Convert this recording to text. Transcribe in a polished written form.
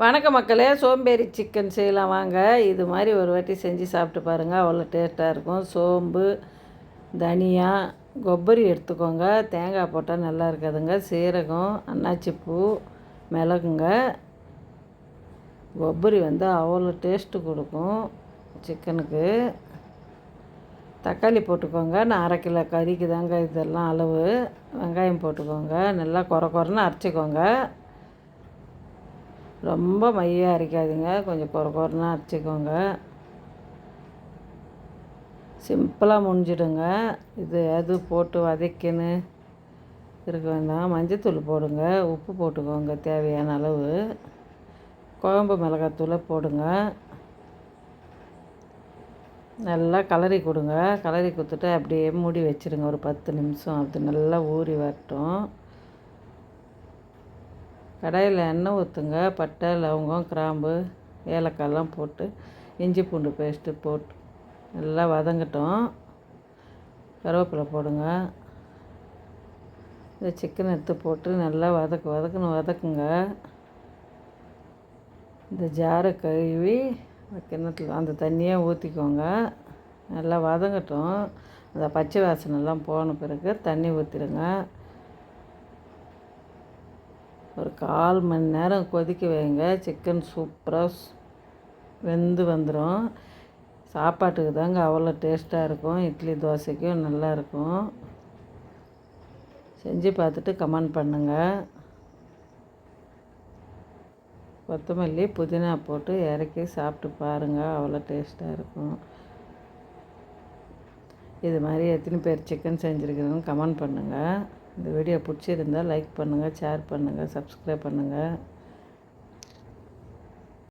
வணக்கம் மக்களே, சோம்பேறி சிக்கன் செய்யலாம் வாங்க. இது மாதிரி ஒரு வாட்டி செஞ்சு சாப்பிட்டு பாருங்கள், அவ்வளோ டேஸ்ட்டாக இருக்கும். சோம்பு, தனியா, கொಬ್ಬரி எடுத்துக்கோங்க. தேங்காய் போட்டால் நல்லா இருக்காதுங்க. சீரகம், அன்னாச்சிப்பூ, மிளகுங்க. கொಬ್ಬரி அவ்வளோ டேஸ்ட்டு கொடுக்கும் சிக்கனுக்கு. தக்காளி போட்டுக்கோங்க. நான் 1/2 கிலோ கறிக்கு தாங்க இதெல்லாம் அளவு. வெங்காயம் போட்டுக்கோங்க. நல்லா குறன்னு அரைச்சிக்கோங்க. ரொம்ப மையாக அரைக்காதீங்க, கொஞ்சம் குறன்னு அரைச்சிக்கோங்க. சிம்பிளாக முடிஞ்சிடுங்க. அது போட்டு வதக்கின்னு இருக்க வேண்டாம். மஞ்சத்தூள் போடுங்க, உப்பு போட்டுக்கோங்க தேவையான அளவு. குழம்பு மிளகாத்தூளை போடுங்க. நல்லா கலரி கொடுங்க. கலரி கொடுத்துட்டு அப்படியே மூடி வச்சுருங்க ஒரு 10 நிமிஷம். அது நல்லா ஊறி வரட்டும். கடாயில் எண்ணெய் ஊற்றுங்க. பட்டை, லவங்கம், கிராம்பு, ஏலக்காயெல்லாம் போட்டு இஞ்சி பூண்டு பேஸ்ட்டு போட்டு நல்லா வதங்கட்டும். கருவேப்பிலை போடுங்க. இந்த சிக்கன் எடுத்து போட்டு நல்லா வதக்குங்க. இந்த ஜாரை கழுவி கிண்ணத்தில் அந்த தண்ணியை ஊற்றிக்கோங்க. நல்லா வதங்கட்டும். அந்த பச்சை வாசனைலாம் போன பிறகு தண்ணி ஊற்றிடுங்க. ஒரு 1/4 மணி நேரம் கொதிக்க வைங்க. சிக்கன் சூப்பராக வெந்து வந்துடும். சாப்பாட்டுக்கு தாங்க அவ்வளோ டேஸ்ட்டாக இருக்கும். இட்லி தோசைக்கும் நல்லாயிருக்கும். செஞ்சு பார்த்துட்டு கமெண்ட் பண்ணுங்கள். கொத்தமல்லி, புதினா போட்டு இறக்கி சாப்பிட்டு பாருங்கள், அவ்வளோ டேஸ்ட்டாக இருக்கும். இது மாதிரி எத்தனை பேர் சிக்கன் செஞ்சுருக்கிறீங்கன்னு கமெண்ட் பண்ணுங்கள். இந்த வீடியோ பிடிச்சிருந்தால் லைக் பண்ணுங்கள், ஷேர் பண்ணுங்கள், சப்ஸ்கிரைப் பண்ணுங்கள்.